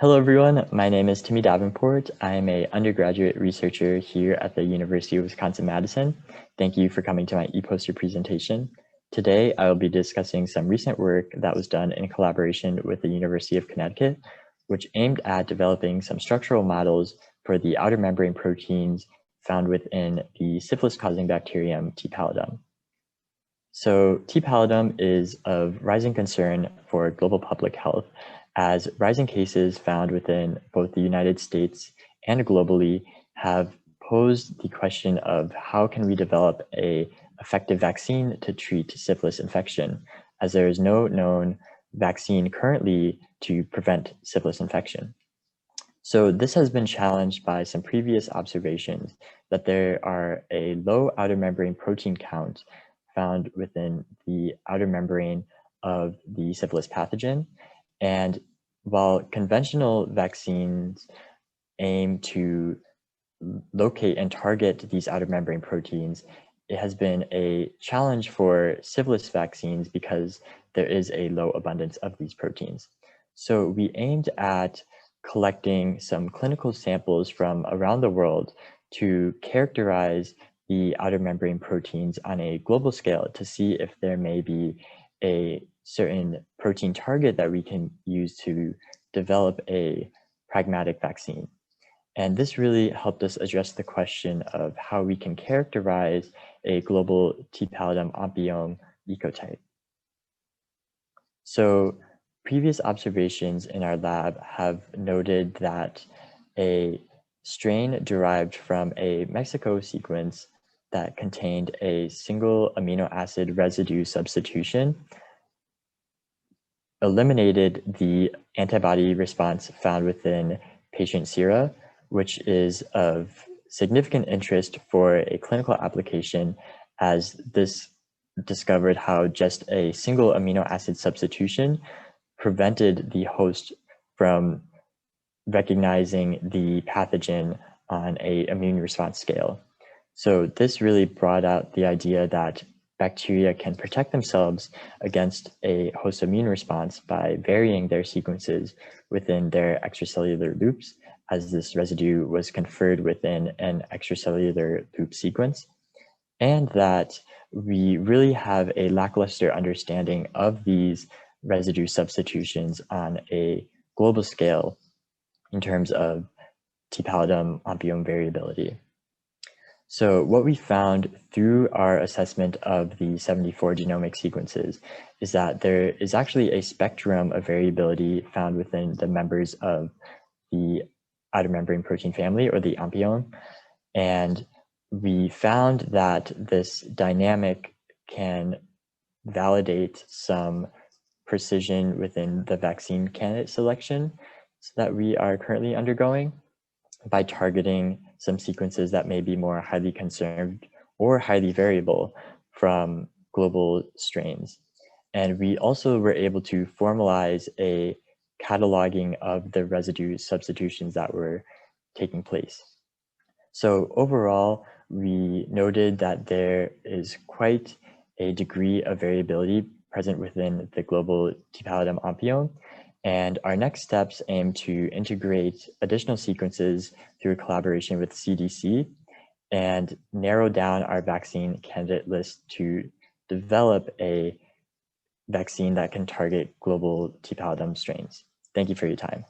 Hello, everyone. My name is Timothy Davenport. I am an undergraduate researcher here at the University of Wisconsin-Madison. Thank you for coming to my e-poster presentation. Today, I will be discussing some recent work that was done in collaboration with the University of Connecticut, which aimed at developing some structural models for the outer membrane proteins found within the syphilis-causing bacterium T. pallidum. So T. pallidum is of rising concern for global public health, as rising cases found within both the United States and globally have posed the question of how can we develop an effective vaccine to treat syphilis infection, as there is no known vaccine currently to prevent syphilis infection. So this has been challenged by some previous observations that there are a low outer membrane protein count found within the outer membrane of the syphilis pathogen. And while conventional vaccines aim to locate and target these outer membrane proteins, it has been a challenge for syphilis vaccines because there is a low abundance of these proteins. So we aimed at collecting some clinical samples from around the world to characterize the outer membrane proteins on a global scale to see if there may be a certain protein target that we can use to develop a pragmatic vaccine. And this really helped us address the question of how we can characterize a global T. pallidum OMPeome ecotype. So previous observations in our lab have noted that a strain derived from a Mexico sequence that contained a single amino acid residue substitution eliminated the antibody response found within patient sera, which is of significant interest for a clinical application, as this discovered how just a single amino acid substitution prevented the host from recognizing the pathogen on an immune response scale. So this really brought out the idea that bacteria can protect themselves against a host immune response by varying their sequences within their extracellular loops, as this residue was conferred within an extracellular loop sequence, and that we really have a lackluster understanding of these residue substitutions on a global scale in terms of T. pallidum OMPeome variability. So what we found through our assessment of the 74 genomic sequences is that there is actually a spectrum of variability found within the members of the outer membrane protein family, or the OMPeome. And we found that this dynamic can validate some precision within the vaccine candidate selection that we are currently undergoing by targeting some sequences that may be more highly conserved or highly variable from global strains. And we also were able to formalize a cataloging of the residue substitutions that were taking place. So overall, we noted that there is quite a degree of variability present within the global T. pallidum OMPeome, and our next steps aim to integrate additional sequences through collaboration with CDC and narrow down our vaccine candidate list to develop a vaccine that can target global T. pallidum strains. Thank you for your time.